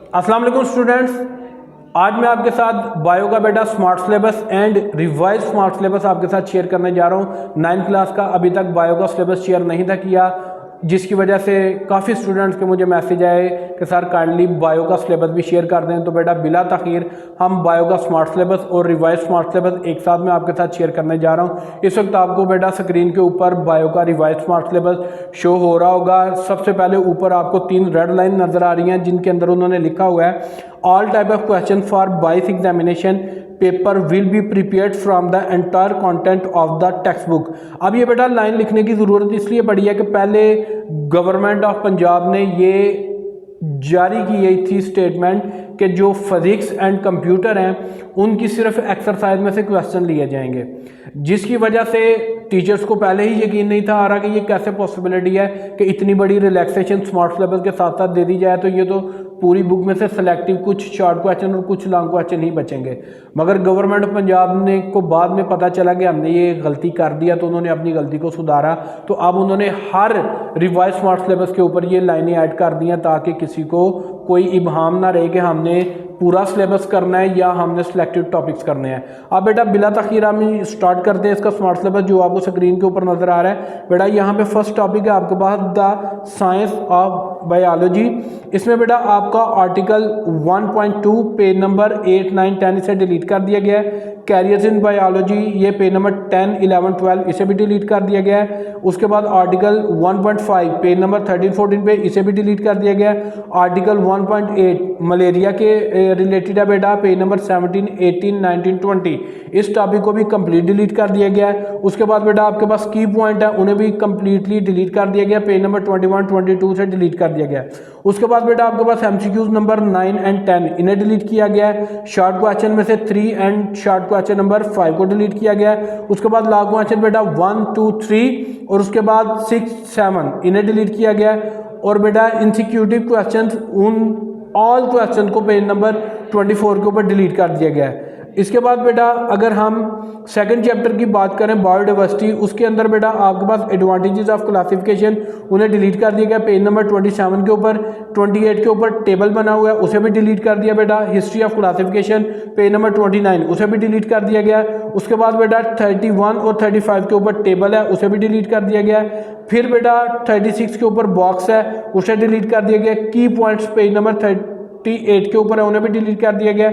अस्सलाम वालेकुम स्टूडेंट्स, आज मैं आपके साथ बायो का बेटा smart syllabus and revise smart syllabus आपके साथ शेयर करने जा रहा हूँ। 9th क्लास का अभी तक बायो का सिलेबस शेयर नहीं था किया, जिसकी वजह से काफ़ी स्टूडेंट्स के मुझे मैसेज आए कि सर काइंडली बायो का सिलेबस भी शेयर कर दें। तो बेटा बिला तखीर हम बायो का स्मार्ट सिलेबस और रिवाइज स्मार्ट सिलेबस एक साथ मैं आपके साथ शेयर करने जा रहा हूँ। इस वक्त आपको बेटा स्क्रीन के ऊपर बायो का रिवाइज स्मार्ट सिलेबस शो हो रहा होगा। सबसे पहले ऊपर आपको 3 रेड लाइन नज़र आ रही हैं, जिनके अंदर उन्होंने लिखा हुआ है all type of question for बाइस examination paper will be prepared from the entire content of the text book. अब ये बेटा लाइन लिखने की ज़रूरत इसलिए पड़ी है कि पहले गवर्नमेंट ऑफ पंजाब ने ये जारी की गई थी स्टेटमेंट कि जो फिजिक्स एंड कंप्यूटर हैं उनकी सिर्फ एक्सरसाइज में से क्वेश्चन लिए जाएंगे, जिसकी वजह से टीचर्स को पहले ही यकीन नहीं था आ रहा कि ये कैसे पॉसिबिलिटी है कि इतनी बड़ी रिलैक्सेशन स्मार्ट सिलेबस के साथ साथ दे दी जाए। तो ये तो पूरी बुक में से सेलेक्टिव कुछ शॉर्ट क्वेश्चन और कुछ लॉन्ग क्वेश्चन ही बचेंगे। मगर गवर्नमेंट ऑफ पंजाब ने को बाद में पता चला कि हमने ये गलती कर दिया, तो उन्होंने अपनी गलती को सुधारा। तो अब उन्होंने हर रिवाइज स्मार्ट सिलेबस के ऊपर ये लाइनें ऐड कर दी हैं ताकि किसी को कोई इबहाम ना रहे कि हमने पूरा सिलेबस करना है या हमने सिलेक्टेड टॉपिक्स करने हैं। अब बेटा बिला तखीर हम स्टार्ट करते हैं इसका स्मार्ट सिलेबस जो आपको स्क्रीन के ऊपर नज़र आ रहा है। बेटा यहाँ पे फर्स्ट टॉपिक है आपके पास द साइंस ऑफ बायोलॉजी। इसमें बेटा आपका आर्टिकल 1.2 पेज नंबर 8, 9, 10 इसे डिलीट कर दिया गया है। कैरियर्स इन बायोलॉजी ये पेज नंबर 10, 11, 12 इसे भी डिलीट कर दिया गया है। उसके बाद आर्टिकल 1.5 पेज नंबर 13, 14 पे इसे भी डिलीट कर दिया गया है। आर्टिकल 1.8 मलेरिया के रिलेटेड है बेटा, पेज नंबर 17, 18, 19, 20 इस टॉपिक को भी कंप्लीट डिलीट कर दिया गया है। उसके बाद बेटा आपके पास की पॉइंट है उन्हें भी कंप्लीटली डिलीट कर दिया गया, पेज नंबर 21, 22 से डिलीट कर दिया गया है। उसके बाद बेटा आपके पास MCQs नंबर 9 एंड 10 इन्हें डिलीट किया गया है। शॉर्ट क्वेश्चन में से 3 एंड शॉर्ट क्वेश्चन नंबर 5 को डिलीट किया गया है। उसके बाद लॉन्ग क्वेश्चन बेटा 1, 2, 3 और उसके बाद 6, 7 इन्हें डिलीट किया गया है। और बेटा इंसिक्यूटिव क्वेश्चन उन ऑल क्वेश्चन को पेज नंबर 24 के ऊपर डिलीट कर दिया गया है। इसके बाद बेटा अगर हम सेकंड चैप्टर की बात करें बायोडाइवर्सिटी, उसके अंदर बेटा आपके पास एडवांटेजेस ऑफ क्लासिफिकेशन उन्हें डिलीट कर दिया गया पेज नंबर 27 के ऊपर। 28 के ऊपर टेबल बना हुआ है उसे भी डिलीट कर दिया बेटा। History of classification page number 29 उसे भी डिलीट कर दिया गया। उसके बाद बेटा 31 और 35 के ऊपर टेबल है उसे भी डिलीट कर दिया गया। फिर बेटा 36 के ऊपर बॉक्स है उसे डिलीट कर दिया गया। की पॉइंट्स पेज नंबर 38 के ऊपर है उन्हें भी डिलीट कर दिया गया।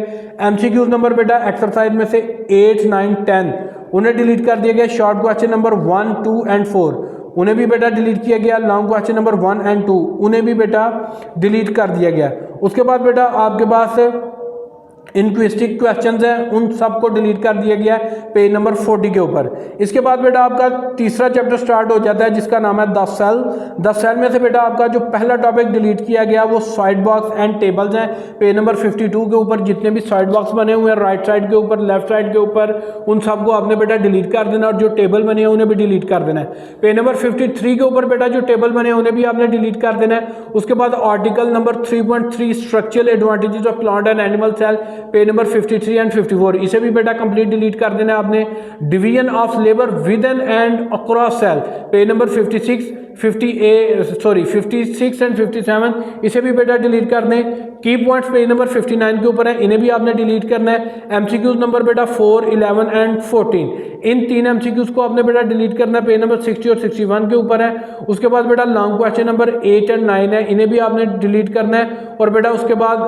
MCQs नंबर बेटा एक्सरसाइज में से 8, 9, 10 उन्हें डिलीट कर दिया गया। शॉर्ट क्वेश्चन नंबर 1, 2 एंड 4 उन्हें भी बेटा डिलीट किया गया। लॉन्ग क्वेश्चन नंबर 1 एंड 2 उन्हें भी बेटा डिलीट कर दिया गया। उसके बाद बेटा आपके पास इनक्विस्टिक क्वेश्चंस हैं उन सबको डिलीट कर दिया गया पेज नंबर 40 के ऊपर। इसके बाद बेटा आपका तीसरा चैप्टर स्टार्ट हो जाता है जिसका नाम है 10 सेल। 10 सेल में से बेटा आपका जो पहला टॉपिक डिलीट किया गया वो साइड बॉक्स एंड टेबल्स हैं। पेज नंबर 52 के ऊपर जितने भी साइड बॉक्स बने हुए हैं राइट साइड के ऊपर लेफ्ट साइड के ऊपर उन सबको आपने बेटा डिलीट कर देना और जो टेबल बने हैं उन्हें भी डिलीट कर देना है। पेज नंबर 53 के ऊपर बेटा जो टेबल बने हैं उन्हें भी आपने डिलीट कर देना है। उसके बाद article number 3.3 structural advantages of plant and animal cell page number 53 and 54 इसे भी बेटा कंप्लीट डिलीट कर देना है आपने। Division of labour within and across cell page number 56 and 57 इसे भी बेटा डिलीट कर दें। की पॉइंट्स पेज नंबर 59 के ऊपर है इन्हें भी आपने डिलीट करना है। MCQs नंबर बेटा 4, 11 एंड 14 इन 3 MCQs को आपने बेटा डिलीट करना है, पेज नंबर 60 और 61 के ऊपर है। उसके बाद बेटा लॉन्ग क्वेश्चन नंबर 8 एंड 9 है इन्हें भी आपने डिलीट करना है। और बेटा उसके बाद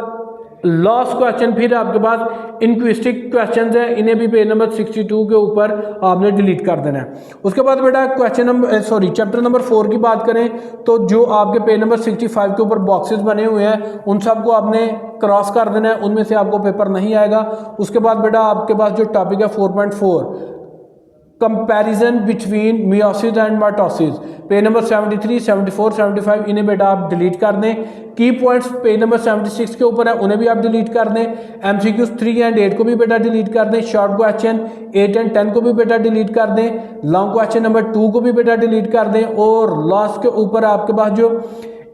लास्ट क्वेश्चन फिर आपके पास इनक्विस्टिक क्वेश्चंस है इन्हें भी पेज नंबर 62 के ऊपर आपने डिलीट कर देना है। उसके बाद बेटा चैप्टर नंबर 4 की बात करें तो जो आपके पेज नंबर 65 के ऊपर बॉक्सेस बने हुए हैं उन सबको आपने क्रॉस कर देना है, उनमें से आपको पेपर नहीं आएगा। उसके बाद बेटा आपके पास जो टॉपिक है 4.4 comparison between meiosis and mitosis page number 73, 74, 75 इन्हें बेटा आप डिलीट कर दें। की पॉइंट्स पेज नंबर 76 के ऊपर है उन्हें भी आप डिलीट कर दें। MCQs 3 एंड 8 को भी बेटा डिलीट कर दें। शॉर्ट क्वेश्चन 8 एंड 10 को भी बेटा डिलीट कर दें। लॉन्ग क्वेश्चन नंबर 2 को भी बेटा डिलीट कर दें। और लास्ट के ऊपर आपके पास जो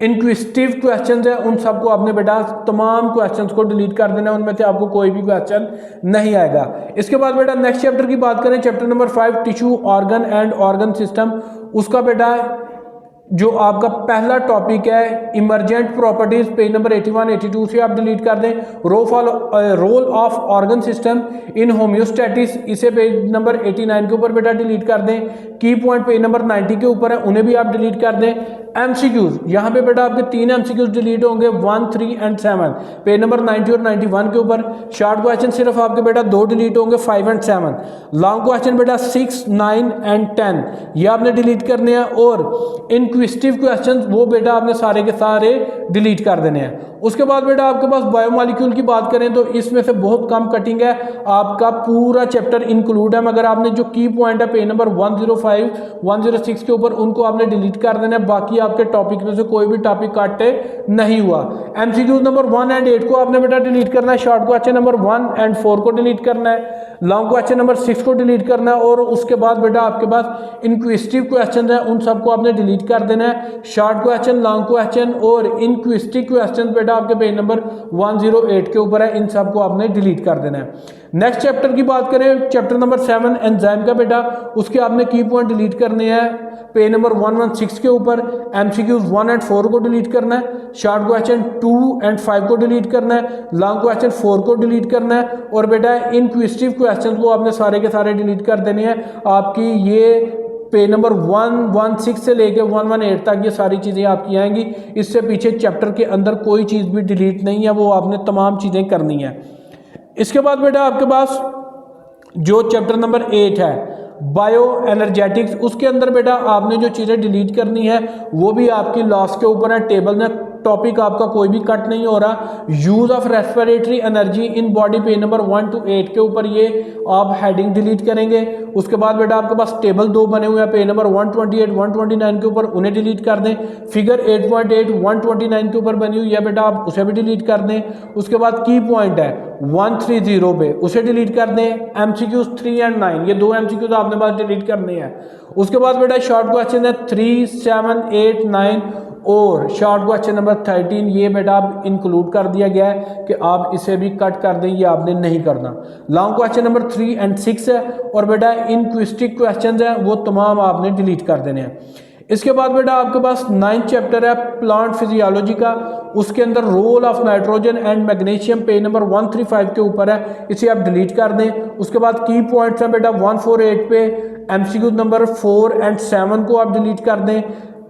इंक्विजिटिव क्वेश्चंस है उन सबको आपने बेटा तमाम क्वेश्चंस को डिलीट कर देना है, उनमें से आपको कोई भी क्वेश्चन नहीं आएगा। इसके बाद बेटा नेक्स्ट चैप्टर की बात करें, chapter number 5 tissue organ and organ system, उसका बेटा जो आपका पहला टॉपिक है इमरजेंट प्रॉपर्टीज, पेज नंबर 81 82 से आप डिलीट कर दें। Role of organ system in homeostasis, इसे पेज नंबर 89 के ऊपर बेटा डिलीट कर दें। की पॉइंट पेज नंबर 90 के ऊपर है, उन्हें भी आप डिलीट कर दें। एमसीक्यूज, यहाँ पे बेटा आपके 3 एमसीक्यूज डिलीट होंगे 1, 3 एंड 7, पेज नंबर 90 और 91 के ऊपर। शॉर्ट क्वेश्चन सिर्फ आपके बेटा 2 डिलीट होंगे 5 एंड 7। लॉन्ग क्वेश्चन बेटा 6, 9 एंड 10 ये आपने डिलीट करने हैं। और इंक्विजिटिव क्वेश्चन वो बेटा आपने सारे के सारे डिलीट कर देने हैं। उसके बाद बेटा आपके पास बायोमॉलिक्यूल की बात करें तो इसमें से बहुत कम कटिंग है, आपका पूरा चैप्टर इंक्लूड है, मगर आपने जो की पॉइंट है पेज नंबर 105 106 के ऊपर उनको आपने डिलीट कर देना है। बाकी आपके टॉपिक में से कोई भी टॉपिक काटे नहीं हुआ। एमसीक्यूज नंबर 1 एंड 8 को आपने बेटा डिलीट करना है। शॉर्ट क्वेश्चन नंबर 1 एंड 4 को डिलीट करना है। लॉन्ग क्वेश्चन नंबर 6 को डिलीट करना है। और उसके बाद बेटा आपके पास इंक्विजिटिव क्वेश्चन है, उन सबको आपने डिलीट कर देना है। शॉर्ट क्वेश्चन, लॉन्ग क्वेश्चन और इंक्विजिटिव क्वेश्चन बेटा आपके पेज नंबर 108 के ऊपर है, इन सबको आपने डिलीट कर देना है। नेक्स्ट चैप्टर की बात करें, चैप्टर नंबर 7 एंजाइम का बेटा, उसके आपने की पॉइंट डिलीट करने हैं पेज नंबर 116 के ऊपर। एमसीक्यूज 1 एंड 4 को डिलीट करना है। शॉर्ट क्वेश्चन 2 एंड 5 को डिलीट करना है। लॉन्ग क्वेश्चन 4 को डिलीट करना है। और बेटा इंक्विजिटिव क्वेश्चन को आपने सारे के सारे डिलीट कर देने हैं। आपकी ये पेज नंबर 116 से लेके 118 तक ये सारी चीज़ें आपकी आएंगी। इससे पीछे चैप्टर के अंदर कोई चीज़ भी डिलीट नहीं है, वो आपने तमाम चीज़ें करनी है। इसके बाद बेटा आपके पास जो चैप्टर नंबर 8 है बायो एनर्जेटिक्स, उसके अंदर बेटा आपने जो चीज़ें डिलीट करनी है वो भी आपकी लॉस के ऊपर है। टेबल में टॉपिक आपका कोई भी कट नहीं हो रहा। Use of respiratory energy in body page number 1 to 8 के ऊपर ये आप हेडिंग डिलीट करेंगे। उसके बाद बेटा आपके पास टेबल 2 बने हुए हैं पेज नंबर 128 129 के ऊपर, उन्हें डिलीट कर दें। फिगर 8.8 129 के ऊपर बनी हुई है बेटा, आप उसे भी डिलीट कर दें। उसके बाद की पॉइंट है 130 पे, उसे डिलीट कर दें। एमसीक्यूज 3 एंड 9 ये 2 एमसीक्यूज आपने पास डिलीट करने हैं। उसके बाद बेटा शॉर्ट क्वेश्चन है 3, 7, 8, 9 और शॉर्ट क्वेश्चन नंबर 13 ये बेटा आप इंक्लूड कर दिया गया है कि आप इसे भी कट कर दें, ये आपने नहीं करना। लॉन्ग क्वेश्चन नंबर 3 एंड 6 है। और बेटा इंक्विजिटिव क्वेश्चन है वो तमाम आपने डिलीट कर देने हैं। इसके बाद बेटा आपके पास 9th चैप्टर है प्लांट फिजियोलॉजी का, उसके अंदर role of nitrogen and magnesium page number 135 के ऊपर है, इसे आप डिलीट कर दें। उसके बाद की पॉइंट्स हैं बेटा 148 पे, एमसीक्यू नंबर 4 एंड 7 को आप डिलीट कर दें।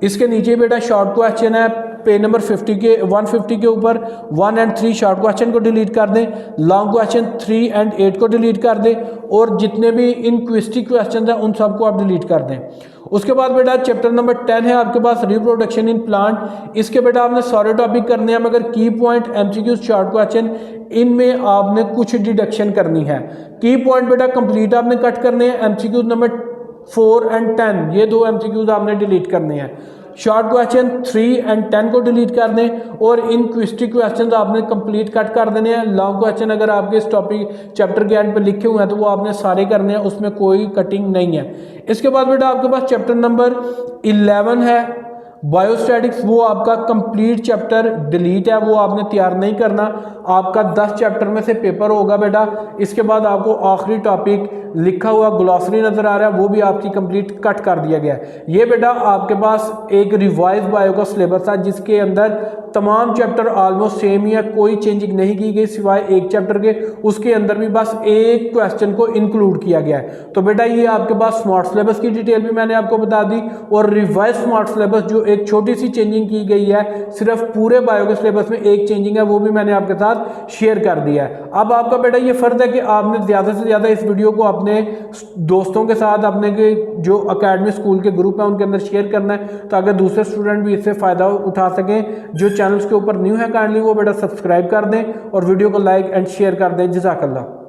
इसके नीचे बेटा शॉर्ट क्वेश्चन है पेज नंबर 150 के ऊपर 1 एंड 3 शॉर्ट क्वेश्चन को डिलीट कर दें। लॉन्ग क्वेश्चन 3 एंड 8 को डिलीट कर दें। और जितने भी इंक्विजिटिव क्वेश्चन हैं उन सबको आप डिलीट कर दें। उसके बाद बेटा चैप्टर नंबर 10 है आपके पास रिप्रोडक्शन इन प्लांट, इसके बेटा आपने सारे टॉपिक करने हैं, मगर की पॉइंट एमसीक्यू शॉर्ट क्वेश्चन इनमें आपने कुछ डिडक्शन करनी है। की पॉइंट बेटा कंप्लीट आपने कट करने हैं। एमसीक्यू नंबर 4 एंड 10 ये 2 एमसीक्यूज आपने डिलीट करने हैं। शॉर्ट क्वेश्चन 3 एंड 10 को डिलीट कर दें। और इंक्विजिटिव क्वेश्चन आपने कंप्लीट कट कर देने हैं। लॉन्ग क्वेश्चन अगर आपके इस टॉपिक चैप्टर के एंड पे लिखे हुए हैं तो वो आपने सारे करने हैं, उसमें कोई कटिंग नहीं है। इसके बाद बेटा आपके पास चैप्टर नंबर 11 है बायोस्टैटिक्स, वो आपका कंप्लीट चैप्टर डिलीट है, वो आपने तैयार नहीं करना। आपका 10 चैप्टर में से पेपर होगा बेटा। इसके बाद आपको आखिरी टॉपिक लिखा हुआ ग्लॉसरी नज़र आ रहा है, वो भी आपकी कंप्लीट कट कर दिया गया है। ये बेटा आपके पास एक रिवाइज बायो का सिलेबस था जिसके अंदर तमाम चैप्टर ऑलमोस्ट सेम ही है, कोई चेंजिंग नहीं की गई सिवाय एक चैप्टर के, उसके अंदर भी बस एक क्वेश्चन को इंक्लूड किया गया है। तो बेटा ये आपके पास स्मार्ट सिलेबस की डिटेल भी मैंने आपको बता दी, और रिवाइज स्मार्ट सिलेबस जो एक छोटी सी चेंजिंग की गई है, सिर्फ पूरे बायो के सिलेबस में एक चेंजिंग है, वो भी मैंने आपके साथ शेयर कर दिया है। अब आपका बेटा ये फ़र्ज है कि आपने ज़्यादा से ज़्यादा इस वीडियो को अपने दोस्तों के साथ, अपने के जो अकेडमी स्कूल के ग्रुप हैं उनके अंदर शेयर करना है, ताकि दूसरे स्टूडेंट भी इससे फ़ायदा उठा सकें। जो चैनल्स के ऊपर न्यू है काइंडली वो बेटा सब्सक्राइब कर दें और वीडियो को लाइक एंड शेयर कर दें। जज़ाकल्लाह।